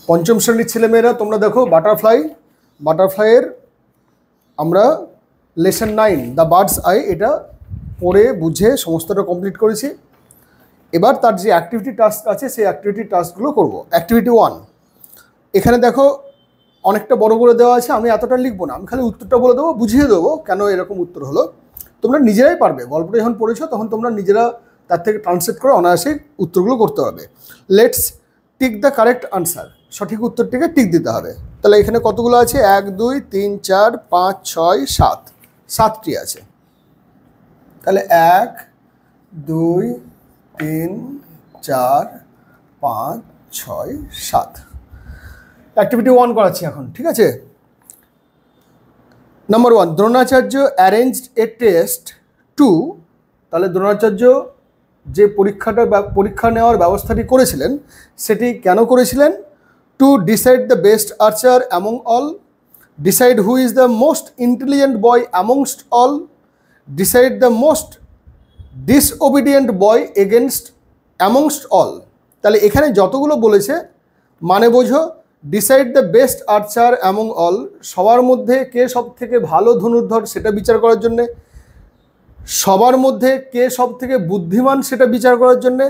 পঞ্চম শ্রেণীর ছেলেমেয়েরা তোমরা দেখো বাটারফ্লাইয়ের আমরা লেসন 9 দ্য বার্ডস আই এটা পড়ে বুঝে সমস্তটা কমপ্লিট করেছি। এবার তার যে অ্যাক্টিভিটি টাস্ক আছে সেই অ্যাক্টিভিটি টাস্কগুলো করব। অ্যাক্টিভিটি 1 এখানে দেখো অনেকটা বড় করে দেওয়া আছে, আমি এতটা লিখবো না, আমি খালি উত্তরটা বলে দেবো, বুঝিয়ে দেবো কেন এরকম উত্তর হলো। তোমরা নিজেরাই পারবে, গল্পটা যখন পড়েছো তখন তোমরা নিজেরা তার থেকে ট্রান্সলেট করে অনায়াসে উত্তরগুলো করতে পারবে। Let's tick the correct answer, সঠিক উত্তরটিকে টিক দিতে হবে। তাহলে এখানে কতগুলো আছে? 1 2 3 4 5 6 7, 7টি আছে। তাহলে 1 2 3 4 5 6 7 অ্যাক্টিভিটি 1 করাচ্ছি এখন, ঠিক আছে। নাম্বার 1, দ্রোণাচার্য অ্যারেঞ্জড এ টেস্ট টু, তাহলে দ্রোণাচার্য যে পরীক্ষা নেওয়ার ব্যবস্থাটি করেছিলেন সেটি কেন করেছিলেন? To decide the best archer among all, decide who is the most intelligent boy amongst all, decide the most disobedient boy against amongst all. তাহলে এখানে যতগুলো বলেছে মানে বোঝো, decide the best archer among all, সবার মধ্যে কে সব থেকে ভালো ধনুর্ধর সেটা বিচার করার জন্যে, সবার মধ্যে কে সব থেকে বুদ্ধিমান সেটা বিচার করার জন্যে,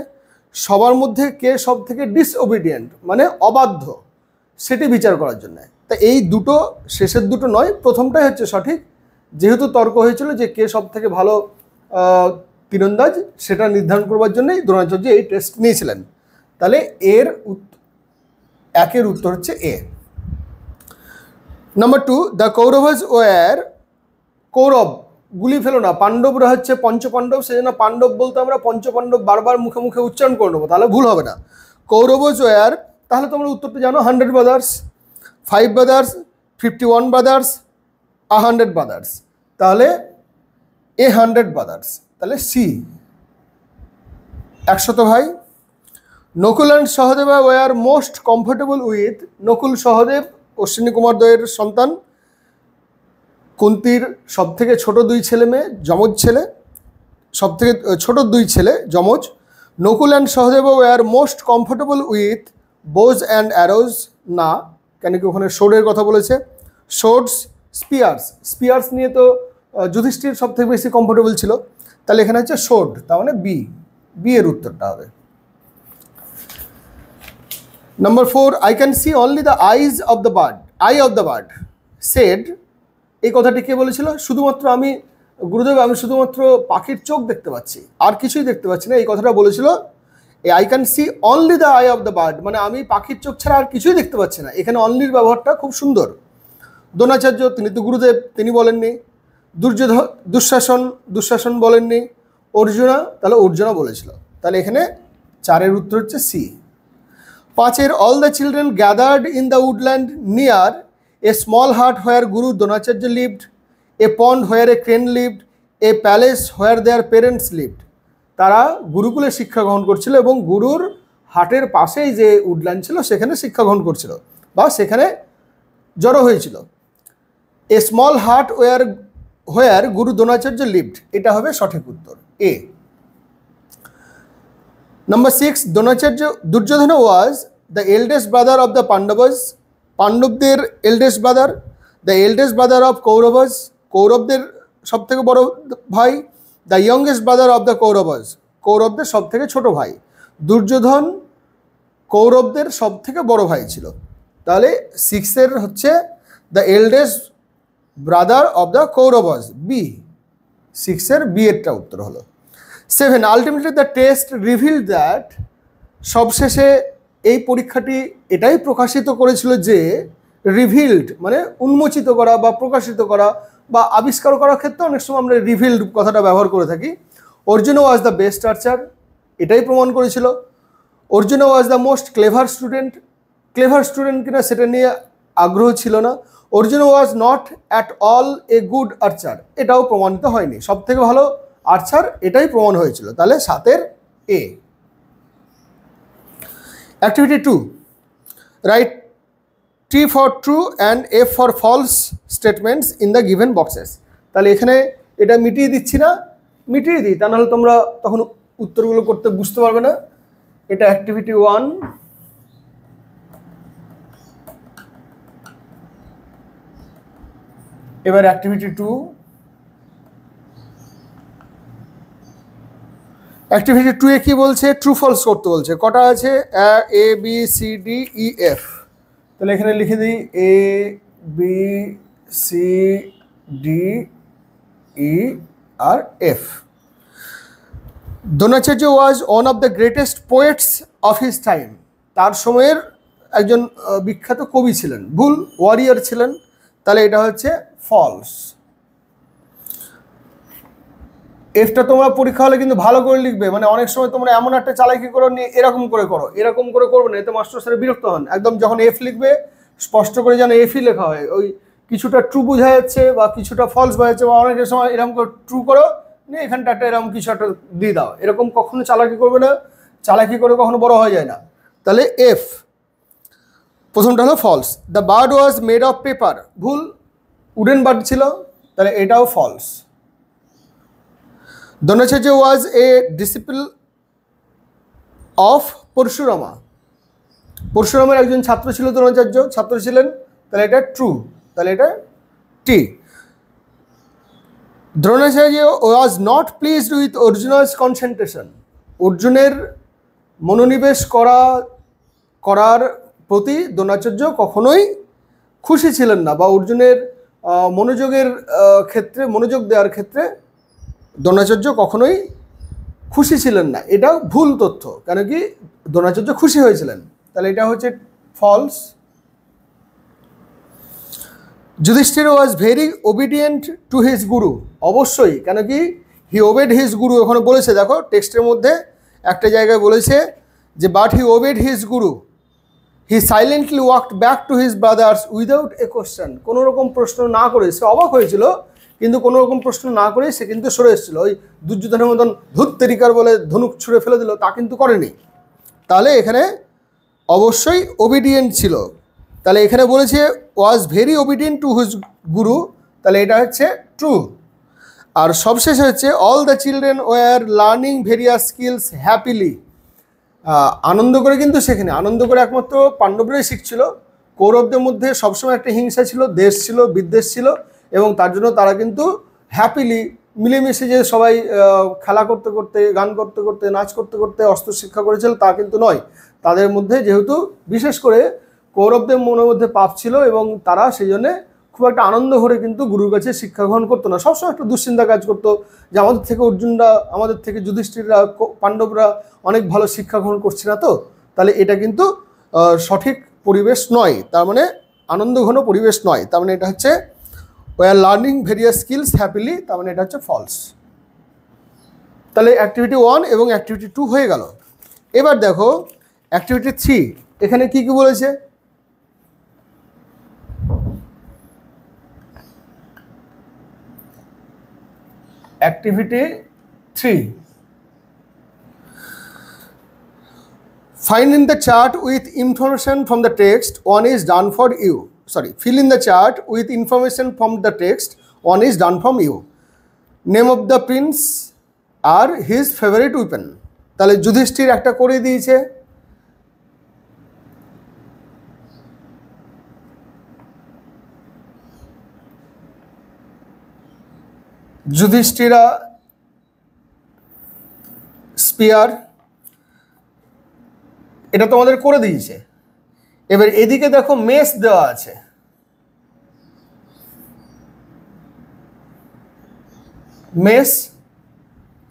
সবার মধ্যে কে সব থেকে ডিসওবিডিয়েন্ট মানে অবাধ্য সেটি বিচার করার জন্যে। তা এই দুটো, শেষের দুটো নয়, প্রথমটাই হচ্ছে সঠিক, যেহেতু তর্ক হয়েছিল যে কে সব থেকে ভালো তীরন্দাজ সেটা নির্ধারণ করবার জন্যই দ্রোণাচার্য এই টেস্ট নিয়েছিলেন। তাহলে এর একের উত্তর হচ্ছে এ। নাম্বার 2, দ্য কৌরভাস ওয়ার, কৌরব গুলি ফেলো না, পাণ্ডবরা হচ্ছে পঞ্চপাণ্ডব, সেজন্য পাণ্ডব বলতে আমরা পঞ্চপাণ্ডব বারবার মুখে মুখে উচ্চারণ করে নেবো, তাহলে ভুল হবে না। কৌরভাস ওয়ার, তাহলে তোমরা উত্তরটা জানো, 100 ব্রাদার্স, 5 ব্রাদার্স, 51 ব্রাদার্স, 100 ব্রাদার্স, তাহলে এ 100 ব্রাদার্স, তাহলে সি 100 ভাই। Nakul and Sahadeva were most comfortable with, Nakul Sahadev Ashwini Kumar দ্বয়ের সন্তান, কুন্তির সব থেকে ছোট 2 ছেলে মেয়ে, যমজ ছেলে, সব থেকে ছোট 2 ছেলে যমজ। Nakul and Sahadeva were most comfortable with bows and arose, না, কেন কি ওখানে শোর্ডের কথা বলেছে। শোর্ডস, স্পিয়ার্স নিয়ে তো যুধিষ্ঠির সব থেকে বেশি কমফোর্টেবল ছিল, তাহলে এখানে হচ্ছে শোর্ড, তার মানে বি এর উত্তরটা হবে। Number 4, I can see only the eye of the bird said, এই কথাটি কে বলেছিল? শুধুমাত্র আমি, গুরুদেব আমি শুধুমাত্র পাখির চোখ দেখতে পাচ্ছি, আর কিছুই দেখতে পাচ্ছি না, এই কথাটা বলেছিল। এই I can see only the eye of the bird মানে আমি পাখির চোখ ছাড়া আর কিছুই দেখতে পাচ্ছি না, এখানে অনলির ব্যবহারটা খুব সুন্দর। দ্রোণাচার্য, তিনি তো গুরুদেব, তিনি বলেননি। দুঃশাসন বলেননি। অর্জুনা, তাহলে অর্জুনা বলেছিল, তাহলে এখানে 4-এর উত্তর হচ্ছে সি। 5-এর all the children gathered in the woodland near a small hut where guru Dronacharya lived, a pond where a crane lived, a palace where their parents lived. তারা গুরুকুলে শিক্ষা গ্রহণ করছিল এবং গুরুর হাটের পাশেই যে উডল্যান্ড ছিল সেখানে শিক্ষা গ্রহণ করছিল বা সেখানে জড়ো হয়েছিল। এ small hut where guru Dronacharya lived, এটা হবে সঠিক উত্তর A. Number 6, Duryodhan was the eldest brother of the Pandavas, পাণ্ডবদের eldest brother. The eldest brother of Kauravas, কৌরবদের সব থেকে বড় ভাই। The youngest brother of the Kauravas, কৌরবদের সব থেকে ছোট ভাই। দুর্যোধন কৌরবদের সব থেকে বড় ভাই ছিল, তাহলে 6-এর হচ্ছে the eldest brother of the Kauravas, B, 6-এর বি এরটা উত্তর হলো। 7, ultimately the test reveal that, সবশেষে এই পরীক্ষাটি এটাই প্রকাশিত করেছিল যে, রিভিল্ড মানে উন্মোচিত করা বা প্রকাশিত করা বা আবিষ্কার করার ক্ষেত্রে অনেক সময় আমরা রিভিল্ড কথাটা ব্যবহার করে থাকি। Arjun was the best archer, এটাই প্রমাণ করেছিল। Arjun was the most clever student কিনা সেটা নিয়ে আগ্রহ ছিল না। Arjun was not at all a good archer, এটাও প্রমাণিত হয়নি, সব থেকে ভালো আর্চার এটাই প্রমাণ হয়েছিল, তাহলে 7-এর A. Activity 2, right T for true and F for false statements in the given boxes, তাহলে এখানে এটা মিটিয়ে দিচ্ছি না, মিটিয়ে দিই, তা নাহলে তোমরা তখন উত্তরগুলো করতে বুঝতে পারবে না। এটা অ্যাক্টিভিটি 1, এবার অ্যাক্টিভিটি 2, অ্যাক্টিভিটি 2 এ কি বলছে? ট্রু ফলস করতে বলছে। কটা আছে? A B C D E F. তাহলে এখানে লিখে দিই A B C D E আর F. Dronacharya was one of the greatest poets of his time. তার সময়ের একজন বিখ্যাত কবি ছিলেন। ভুল, ওয়ারিয়ার ছিলেন। তাহলে এটা হচ্ছে ফলস। এফটা তোমরা পরীক্ষা হলে কিন্তু ভালো করে লিখবে। মানে অনেক সময় তোমরা এমন একটা চালাকি করো, নিয়ে এরকম করে করো, এরকম করে করবে না, এতে মাস্টার স্যার বিরক্ত হন। একদম যখন এফ লিখবে স্পষ্ট করে যেন এফই লেখা হয়। ওই কিছুটা ট্রু বোঝা যাচ্ছে বা কিছুটা ফলস বোঝা যাচ্ছে, বা অনেকের সময় এরকম করে ট্রু করো, নিয়ে এখানটা একটা এরকম কিছু একটা দিয়ে দাও। এরকম কখনো চালাকি করবে না, চালাকি করে কখনো বড় হয়ে যায় না। তাহলে এফ প্রথমটা হলো false. The bird was made of paper. ভুল, উডেন বার্ড ছিল, তাহলে এটাও false. Dronacharya was a disciple of Parashurama. পরশুরামের একজন ছাত্র ছিল, দ্রোণাচার্য ছাত্র ছিলেন, তাহলে এটা ট্রু, তাহলে এটা T. Dronacharya was not pleased with Arjuna's concentration. অর্জুনের মনোনিবেশ করার প্রতি দ্রোণাচার্য কখনোই খুশি ছিলেন না, বা অর্জুনের মনোযোগের ক্ষেত্রে, মনোযোগ দেওয়ার ক্ষেত্রে দ্রোণাচার্য কখনোই খুশি ছিলেন না। এটা ভুল তথ্য, কেন কি দ্রোণাচার্য খুশি হয়েছিলেন, তাহলে এটা হচ্ছে false. Yudhishthir was very obedient to his guru. অবশ্যই, কেন কি হি ওবেড হিজ গুরু। ওখানে বলেছে, দেখো টেক্সটের মধ্যে একটা জায়গায় বলেছে যে but he obeyed his guru, he silently walked back to his brothers without a question. কোনো রকম প্রশ্ন না করে, সে অবাক হয়েছিল কিন্তু কোনো রকম প্রশ্ন না করে সে কিন্তু সরে এসেছিল। ওই দুর্যোধনের মতন ধুত্তেরিকার বলে ধনুক ছুঁড়ে ফেলে দিল, তা কিন্তু করেনি। তাহলে এখানে অবশ্যই ওবিডিয়েন্ট ছিল। তাহলে এখানে বলেছে was very obedient to his guru, তাহলে এটা হচ্ছে ট্রু। আর সবশেষে হচ্ছে all the children were learning various skills happily. আনন্দ করে কিন্তু সেখানে, আনন্দ করে একমাত্র পাণ্ডবরাই শিখছিল। কৌরবদের মধ্যে সবসময় একটা হিংসা ছিল, দেশ ছিল, বিদ্বেষ ছিল, এবং তার জন্য তারা কিন্তু হ্যাপিলি মিলেমিশে যে সবাই খেলা করতে করতে, গান করতে করতে, নাচ করতে করতে অস্ত্র শিক্ষা করেছিল তা কিন্তু নয়। তাদের মধ্যে যেহেতু বিশেষ করে কৌরবদের মনের মধ্যে পাপ ছিল, এবং তারা সেই জন্যে খুব একটা আনন্দ ভরে কিন্তু গুরুর কাছে শিক্ষা গ্রহণ করতো না। সবসময় একটা দুশ্চিন্তা কাজ করতো যে আমাদের থেকে অর্জুনরা, আমাদের থেকে যুধিষ্ঠিররা, পাণ্ডবরা অনেক ভালো শিক্ষা গ্রহণ করছে না, তো তাহলে এটা কিন্তু সঠিক পরিবেশ নয়। তার মানে আনন্দঘন পরিবেশ নয়। তার মানে এটা হচ্ছে war learning various skills happily, তার মানে এটা হচ্ছে ফলস। তাহলে অ্যাক্টিভিটি 1 এবং অ্যাক্টিভিটি 2 হয়ে গেল। এবার দেখো অ্যাক্টিভিটি 3, এখানে কি কি বলেছে? Activity 3. Find in the chart with information from the text, one is done for you. Sorry, fill in the chart with information from the text, one is done from you. Name of the prince R his favorite weapon. তাহলে যুধিষ্ঠির একটা করে দিয়েছে, Yudhishthira spear, এটা তোমাদের করে দিয়েছে। এবার এদিকে দেখো মেস দেওয়া আছে, মেস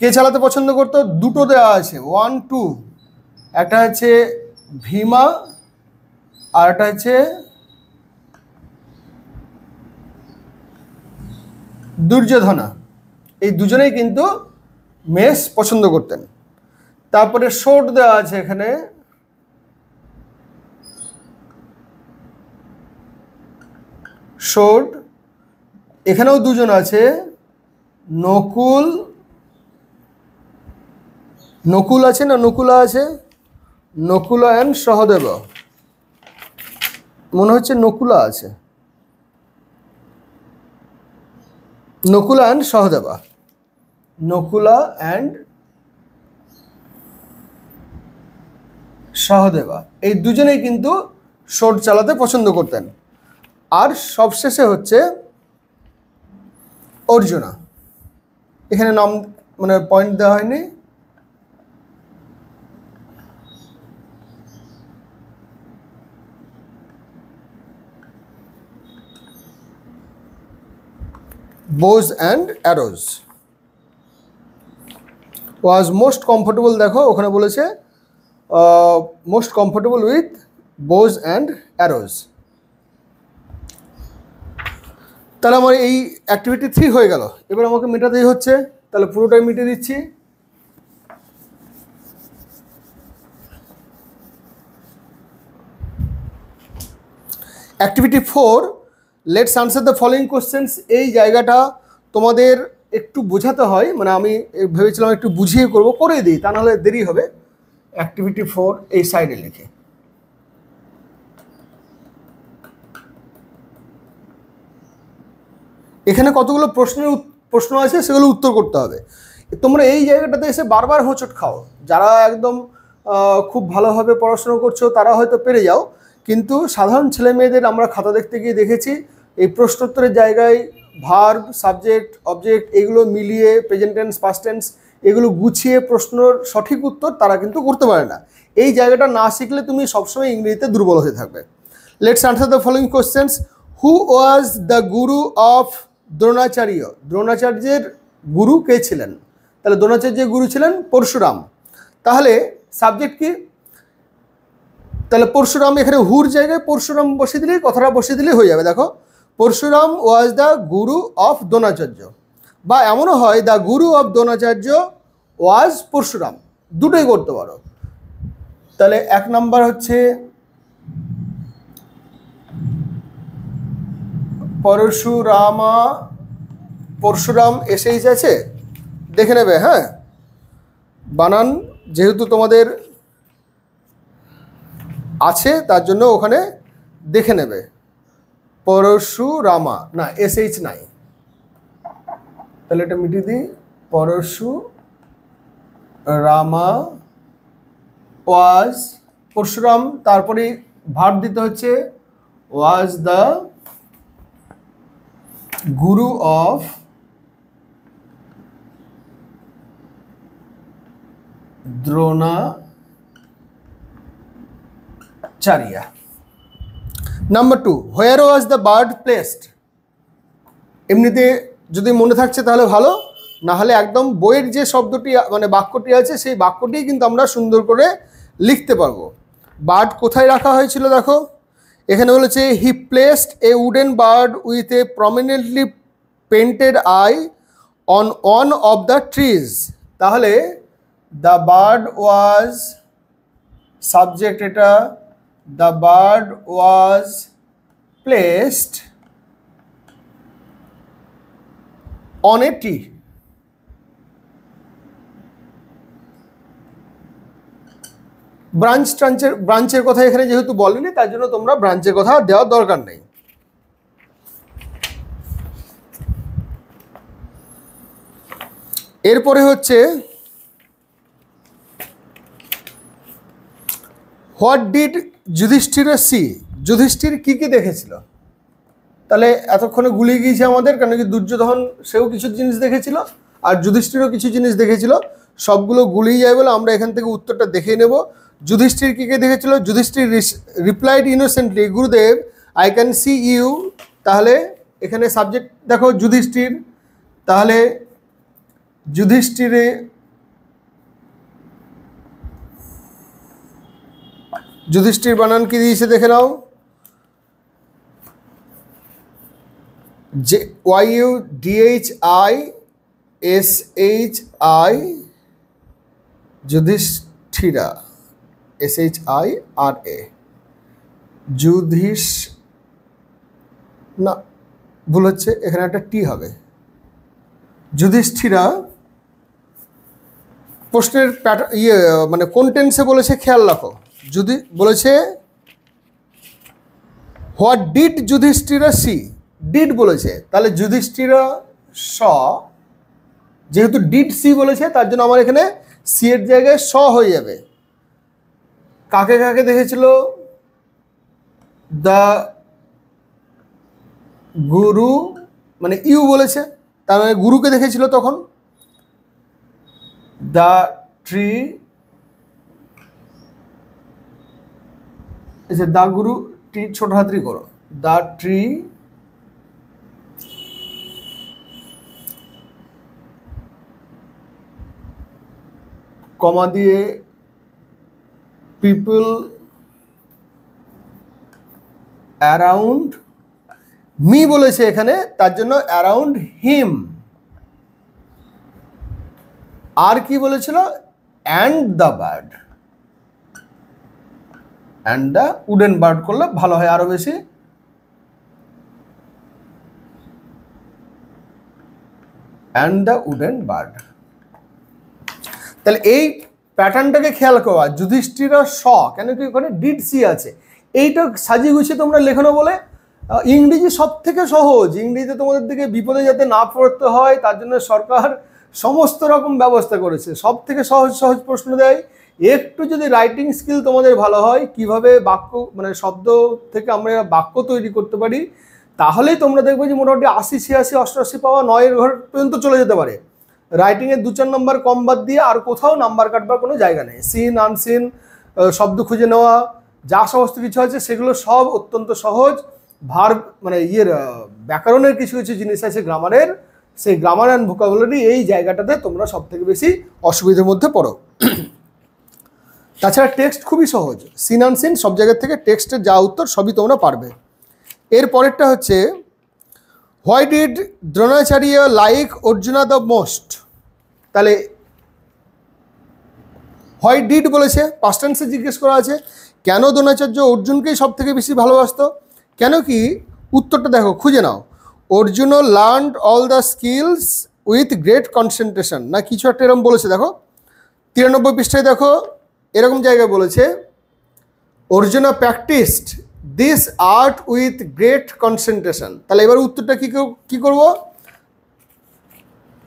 কে চালাতে পছন্দ করতো? দুটো দেওয়া আছে, 1, 2, একটা হচ্ছে ভীমা আর একটা হচ্ছে দুর্যোধনা। এই দুজনেই কিন্তু মেস পছন্দ করতেন। তারপরে শোট দেওয়া আছে এখানে, শোট এখানেও দুজন আছে, নকুল, নকুল আছে না, নকুলা আছে, নকুলা অ্যান্ড সহদেব, মনে হচ্ছে নকুলা আছে, নকুলা অ্যান্ড সহদেবা, নকুলা অ্যান্ড সহদেবা এই দুজনেই কিন্তু শোট চালাতে পছন্দ করতেন। আর সবশেষে হচ্ছে অর্জুনা, এখানে নাম মানে পয়েন্ট দেওয়া হয়নি। bows and arrows was most comfortable, দেখো ওখানে বলেছে most comfortable with bows and arrows। তাহলে আমার এই অ্যাক্টিভিটি 3 হয়ে গেল। এবার আমাকে মেটাতেই হচ্ছে, তাহলে পুরোটাই মিটিয়ে দিচ্ছি। Activity 4, let's answer the following questions. এই জায়গাটা তোমাদের একটু বোঝাতে হয়, মানে আমি ভেবেছিলাম একটু বুঝিয়ে করবো, করে দিই, তা নাহলে দেরি হবে। অ্যাক্টিভিটি 4 এই সাইডে লিখে, এখানে কতগুলো প্রশ্ন আছে, সেগুলো উত্তর করতে হবে। তোমরা এই জায়গাটাতে এসে বারবার হোঁচট খাও। যারা একদম খুব ভালোভাবে পড়াশোনা করছো তারা হয়তো পেরে যাও, কিন্তু সাধারণ ছেলে মেয়েদের আমরা খাতা দেখতে গিয়ে দেখেছি এই প্রশ্নোত্তরের জায়গায় ভার্ব, সাবজেক্ট, অবজেক্ট এগুলো মিলিয়ে প্রেজেন্ট টেন্স, পাস্ট টেন্স এগুলো গুছিয়ে প্রশ্নর সঠিক উত্তর তারা কিন্তু করতে পারে না। এই জায়গাটা না শিখলে তুমি সবসময় ইংরেজিতে দুর্বল হয়ে থাকবে। Let's answer the following questions. Who was the Guru of Dronacharya? দ্রোণাচার্যের গুরু কে ছিলেন? তাহলে দ্রোণাচার্যের গুরু ছিলেন পরশুরাম। তাহলে সাবজেক্ট কি? তাহলে পরশুরাম, এখানে হুর জায়গায় পরশুরাম বসিয়ে দিলেই, কথাটা বসিয়ে দিলেই হয়ে যাবে। দেখো, Parashuram was the Guru of Dronacharya, বা এমনও হয় দ্য গুরু অফ দ্রোণাচার্য ওয়াজ পরশুরাম, দুটোই করতে পারো। তাহলে 1 নাম্বার হচ্ছে পরশুরাম এসেই আছে, দেখে নেবে। হ্যাঁ, বানান যেহেতু তোমাদের আছে তার জন্য ওখানে দেখে নেবে। পরশুরামা না, এসএইচ নাই, তাহলে এটা মিটিয়ে দিই। পরশুরামা ওয়াজ, পরশুরাম, তারপরে ভার্ব দিতে হচ্ছে was the Guru of Dronacharya. Number 2, where was the bird placed? এমনিতে যদি মনে থাকছে তাহলে ভালো, না হলে একদম বইয়ের যে শব্দটি মানে বাক্যটি আছে সেই বাক্যটি কিন্তু আমরা সুন্দর করে লিখতে পারবো। বার্ড কোথায় রাখা হয়েছিল দেখো, এখানে বলেছে he placed a wooden bird with a prominently painted eye on one of the trees. তাহলে দ্য বার্ড ওয়াজ সাবজেক্ট, এটা the bird was placed on a tree. ব্রাঞ্চের কথা এখানে যেহেতু বলেনি তার জন্য তোমরা ব্রাঞ্চের কথা দেওয়ার দরকার নেই। এরপরে হচ্ছে what did Yudhishthir see? Yudhishthir কি কি দেখেছিল? তাহলে এতক্ষণে গুলিয়ে গিয়েছে আমাদের, কারণ কি দুর্যোধন সেও কিছু জিনিস দেখেছিল আর যুধিষ্ঠিরও কিছু জিনিস দেখেছিল, সবগুলো গুলিয়ে যায় বলে আমরা এখান থেকে উত্তরটা দেখে নেব। যুধিষ্ঠির কি কে দেখেছিল? যুধিষ্ঠির রিপ্লাইড ইনোসেন্টলি গুরুদেব আই ক্যান সি ইউ। তাহলে এখানে সাবজেক্ট দেখো যুধিষ্ঠির, তাহলে যুধিষ্ঠির বানান কি দিয়েছে দেখে নাও, YUDHISHI যুধিষ্ঠিরা, SHIRA, না ভুল হচ্ছে, এখানে একটা টি হবে। যুধিষ্ঠিরা প্রশ্নের মানে কোন টেন্সে বলেছে খেয়াল রাখো। যদি বলেছে what did Yudhishthira see, did বলেছে, তাহলে যুধিষ্ঠিরা স, যেহেতু ডিড সি বলেছে তার জন্য আমার এখানে সি এর জায়গায় স হয়ে যাবে। কাকে কাকে দেখেছিল? দ্য গুরু, মানে ইউ বলেছে, তার মানে গুরুকে দেখেছিল তখন। দ্য ট্রি, দ্য গুরু, টি ছোট হাতরি করো, দ্য ট্রি কমা দিয়ে পিপল অ্যারাউন্ড মি বলেছে এখানে, তার জন্য অ্যারাউন্ড হিম। আর কি বলেছিল, and the bird, and the wooden bird করলে ভালো হয় আরো বেশি। And the wooden bird. তাহলে এই প্যাটার্নটাকে খেয়াল করা, যুধিষ্ঠির স, কেন কি ওখানে ডিড সি আছে, এইটা সাজিয়ে গুছিয়ে তোমরা লেখনো বলে ইংরেজি সব থেকে সহজ। ইংরেজিতে তোমাদের দিকে বিপদে যাতে না পড়তে হয় তার জন্য সরকার সমস্ত রকম ব্যবস্থা করেছে, সব থেকে সহজ সহজ প্রশ্ন দেয়। একটু যদি রাইটিং স্কিল তোমাদের ভালো হয়, কিভাবে বাক্য মানে শব্দ থেকে আমরা বাক্য তৈরি করতে পারি, তাহলেই তোমরা দেখবে যে মোটামুটি 80, 86, 88 পাওয়া 9-এর ঘর পর্যন্ত চলে যেতে পারে। রাইটিংয়ের 2-4 নম্বর কম বাদ দিয়ে আর কোথাও নাম্বার কাটবার কোনো জায়গা নেই। সিন আনসিন, শব্দ খুঁজে নেওয়া, যা সমস্ত কিছু আছে সেগুলো সব অত্যন্ত সহজ। ভার্ব মানে ব্যাকরণের কিছু কিছু জিনিস আছে গ্রামারের, সেই গ্রামার অ্যান্ড ভোকাবুলারি এই জায়গাটাতে তোমরা সব থেকে বেশি অসুবিধার মধ্যে পড়ো। তাছাড়া টেক্সট খুবই সহজ, সিন আনসিন সব জায়গার থেকে টেক্সটের যা উত্তর সবই তোমরা পারবে। এর পরেরটা হচ্ছে, why did Dronacharya like Arjuna the most. তাহলে হোয়াই ডিড বলেছে, পাস্ট টেন্সে জিজ্ঞেস করা আছে কেন দ্রোণাচার্য অর্জুনকেই সব থেকে বেশি ভালোবাসতো। কেন কি, উত্তরটা দেখো, খুঁজে নাও। Arjun learned all the skills with great concentration, না কিছু একটা এরকম বলেছে। দেখো 93 পৃষ্ঠায় দেখো এরকম জায়গায় বলেছে, Arjuna practised this art with great concentration. তাহলে এবার উত্তরটা কি করব,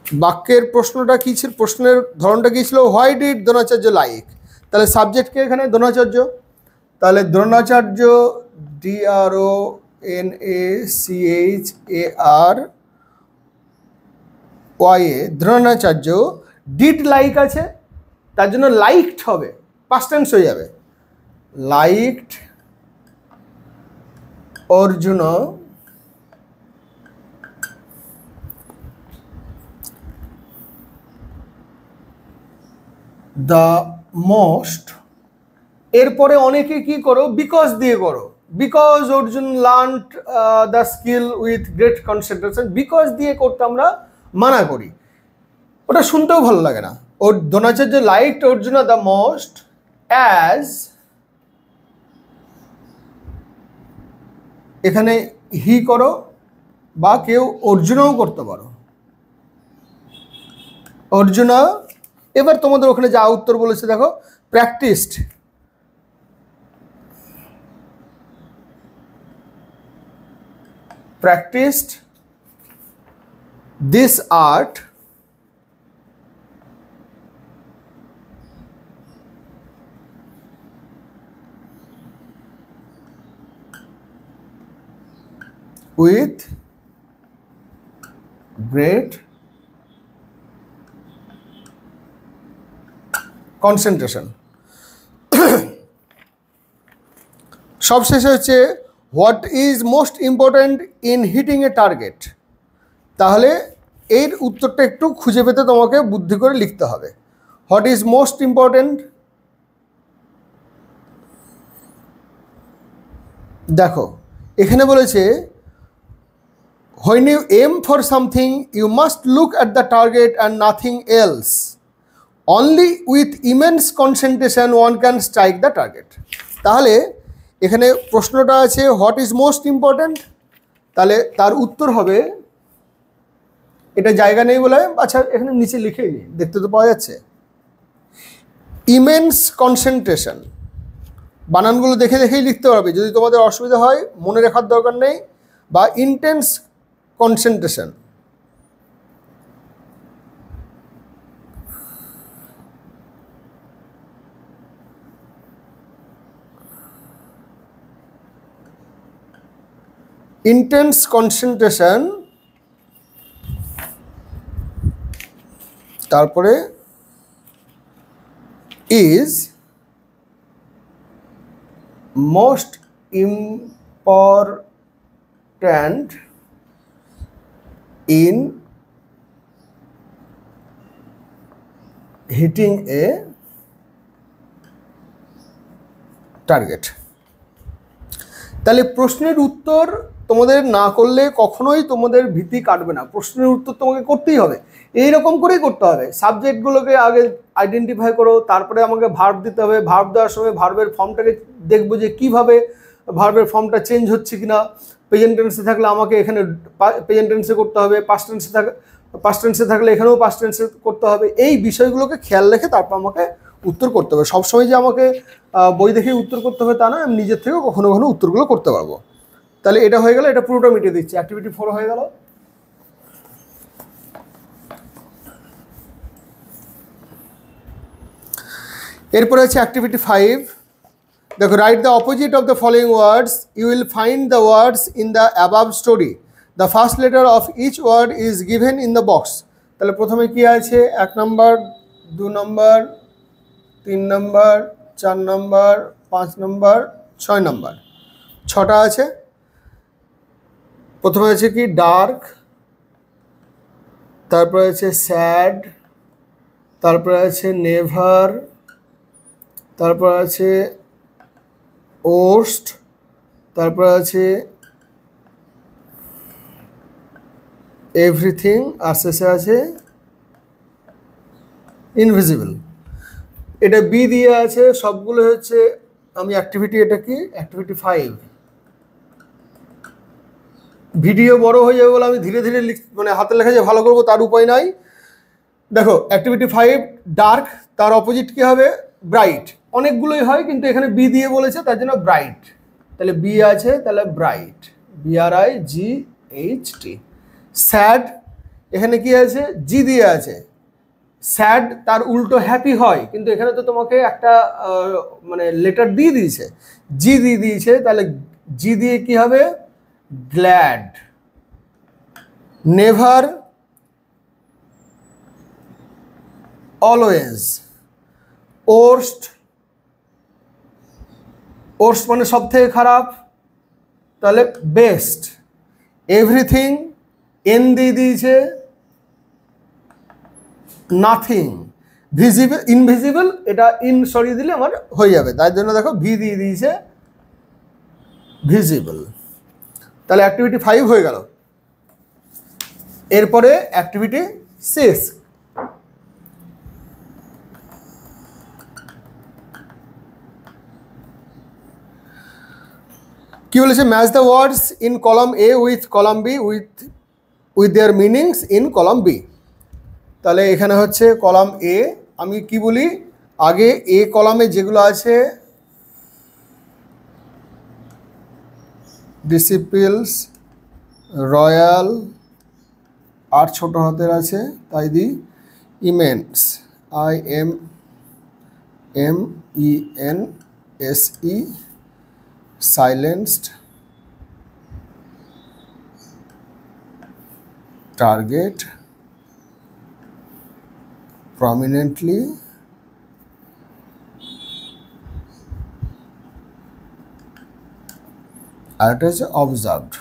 বাক্যের প্রশ্নটা কি ছিল, প্রশ্নের ধরনটা কি ছিল, হোয়াই ডিড দ্রোণাচার্য লাইক। তাহলে সাবজেক্টকে এখানে দ্রোণাচার্য, তাহলে Dronacharya DRONACHARY, Dronacharya did like আছে, তার জন্য লাইকড হবে, পাস্ট টেন্স হয়ে যাবে, লাইকড অর্জুন দ্য মোস্ট। এরপরে অনেকে কি করো, বিকজ দিয়ে করো, because Arjun learned the skill with great concentration, because দিয়ে করতে আমরা মানা করি, ওটা শুনতেও ভালো লাগে না। ওর Dronacharya liked Arjuna the most as, এখানে হি করো বা কেউ অর্জুনও করতে পারো, অর্জুনা। এবার তোমাদের ওখানে যা উত্তর বলেছে দেখো, practised this art with great concentration। সবশেষে হচ্ছে, what is most important in hitting a target. তাহলে এর উত্তরটা একটু খুঁজে পেতে তোমাকে বুদ্ধি করে লিখতে হবে। হোয়াট ইজ মোস্ট ইম্পর্ট্যান্ট, দেখো এখানে বলেছে, when you aim for something you must look at the target and nothing else, only with immense concentration one can strike the target। তাহলে এখানে প্রশ্নটা আছে হোয়াট ইজ মোস্ট ইম্পর্ট্যান্ট, তাহলে তার উত্তর হবে, এটা জায়গা নেই বলে আচ্ছা এখানে নিচে লিখেই নি, দেখতে তো পাওয়া যাচ্ছে, ইমেন্স কনসেন্ট্রেশন। বানানগুলো দেখে দেখেই লিখতে পারবে, যদি তোমাদের অসুবিধা হয় মনে রাখার দরকার নেই, বা ইন্টেন্স কনসেন্ট্রেশন। ইন্টেন্স কনসেন্ট্রেশন তারপরে is most important in hitting a target. তাহলে প্রশ্নের উত্তর তোমাদের না করলে কখনোই তোমাদের ভীতি কাটবে না, প্রশ্নের উত্তর তোমাকে করতেই হবে, এইরকম করেই করতে হবে। সাবজেক্টগুলোকে আগে আইডেন্টিফাই করো, তারপরে আমাকে ভার্ব দিতে হবে, ভার্ব দেওয়ার সময় ভার্বের ফর্মটাকে দেখবো যে কীভাবে ভার্বের ফর্মটা চেঞ্জ হচ্ছে কিনা। প্রেজেন্ট টেন্সে থাকলে আমাকে এখানে প্রেজেন্ট টেন্সে করতে হবে, পাস্ট টেন্সে থাকলে এখানেও পাস্ট টেন্সে করতে হবে। এই বিষয়গুলোকে খেয়াল রেখে তারপর আমাকে উত্তর করতে হবে। সবসময় যে আমাকে বই দেখেই উত্তর করতে হবে তা না, আমি নিজের থেকেও কখনো কখনো উত্তরগুলো করতে পারবো। তাহলে এটা হয়ে গেল, এটা পুরোটা মিটিয়ে দিচ্ছি। অ্যাক্টিভিটি 4 হয়ে গেল। এরপরে আছে অ্যাক্টিভিটি 5। দেখো, write the opposite of the following words, you will find the words in the above story, the first letter of each word is given in the box. তাহলে প্রথমে কি আছে? 1 নম্বর, 2 নম্বর, 3 নম্বর, 4 নম্বর, 5 নম্বর, 6 নম্বর, 6টা আছে। প্রথমে আছে কি? ডার্ক, তারপরে আছে স্যাড, তারপরে আছে নেভার, তারপর আছে ওস্ট, তারপর আছে এভরিথিং, আর শেষে আছে ইনভিজিবল। এটা বি দিয়ে আছে, সবগুলো হচ্ছে আমি অ্যাক্টিভিটি, এটা কি? অ্যাক্টিভিটি 5। ভিডিও বড় হয়ে যাবে বলে আমি ধীরে ধীরে মানে হাতের লেখা যে ভালো করবো তার উপায় নাই। দেখো, অ্যাক্টিভিটি 5 ডার্ক, তার অপোজিট কি হবে? ব্রাইট। অনেকগুলোই হয় কিন্তু এখানে বি দিয়ে বলেছে তার জন্য ব্রাইট। তাহলে বি আছে, তাহলে ব্রাইট, BRIGHT। স্যাড, এখানে কি আছে? জি দিয়ে আছে। স্যাড তার উল্টো হ্যাপি হয়, কিন্তু এখানে তো তোমাকে একটা মানে লেটার দিয়ে দিয়েছে, জি দিয়ে দিয়েছে, তাহলে জি দিয়ে কি হবে? Glad. Never, always. Worst, worst মানে সব থেকে খারাপ, তাহলে বেস্ট। এভরিথিং, এন দিয়ে দিয়েছে, নাথিং। ভিজিবল, ইনভিজিবল, এটা ইন সরিয়ে দিলে আমার হয়ে যাবে, তার জন্য দেখো ভি দিয়ে দিয়েছে, ভিজিবল। তাহলে অ্যাক্টিভিটি 5 হয়ে গেল। এরপরে অ্যাক্টিভিটি 6। কি বলেছে? Match the words in column A with column B with their meanings in column B. তাহলে এখানে হচ্ছে কলাম এ, আমি কি বলি আগে? এ কলামে যেগুলো আছে, ডিসিপলস, রয়্যাল, আর ছোট হাতের আছে তাই দিই ইমেন্স, IMENSE, সাইলেন্সড, টার্গেট, prominently, আর এটা হচ্ছে অবজার্ভড।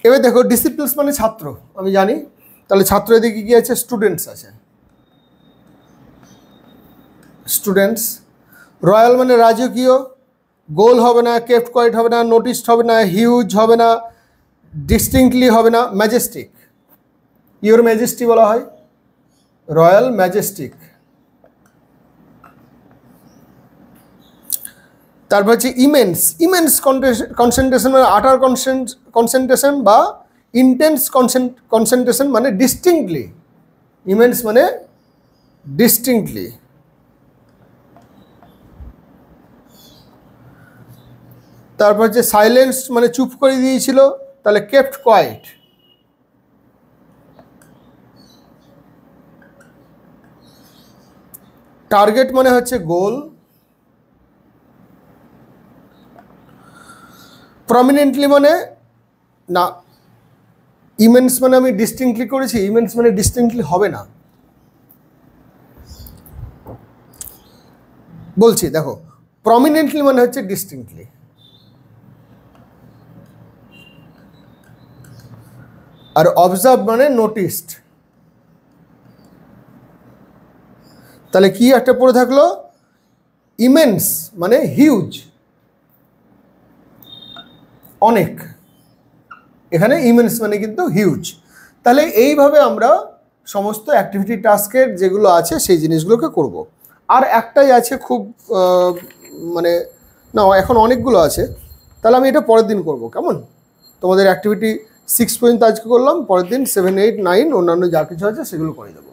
এবার দেখো, ডিসিপ্লিনস মানে ছাত্র, আমি জানি। তাহলে ছাত্র এদিকে কি আছে? স্টুডেন্টস আছে, স্টুডেন্টস। রয়্যাল মানে রাজকীয়, গোল হবে না, কেপ্ট কোয়াইট হবে না, নোটিসড হবে না, হিউজ হবে না, ডিস্টিংক্টলি হবে না, ম্যাজেস্টিক। ইওর ম্যাজেস্টি বলা হয়, রয়্যাল ম্যাজেস্টিক। তারপর হচ্ছে ইমেন্স, কনসেন্ট্রেশন মানে আটার কনসেন্ট্রেশন বা ইন্টেন্স কনসেন্ট্রেশন মানে ডিস্টিংক্টলি, ইমেন্স মানে ডিস্টিংক্টলি। তারপর হচ্ছে সাইলেন্স মানে চুপ করে দিয়েছিল, তাহলে কেপ্ট কোয়াইট। টার্গেট মানে হচ্ছে গোল। প্রমিনেন্টলি মানে না, ইমেন্স মানে আমি ডিস্টিংক্টলি করেছি, ইমেন্স মানে ডিস্টিংক্টলি হবে না। বলছি দেখো, প্রমিনেন্টলি মানে হচ্ছে ডিস্টিংক্টলি, আর অবজার্ভ মানে নোটিসড। তাহলে কি একটা পড়ে থাকলো, ইমেন্স মানে হিউজ, অনেক, এখানে ইমেন্স মানে কিন্তু হিউজ। তাহলে এইভাবে আমরা সমস্ত অ্যাক্টিভিটি টাস্কের যেগুলো আছে সেই জিনিসগুলোকে করব। আর একটাই আছে খুব মানে না, এখন অনেকগুলো আছে, তাহলে আমি এটা পরের দিন করব, কেমন? তোমাদের অ্যাক্টিভিটি 6 পর্যন্ত আজকে করলাম, পরের দিন 7, 8, 9 অন্যান্য যা কিছু আছে সেগুলো করে দেবো।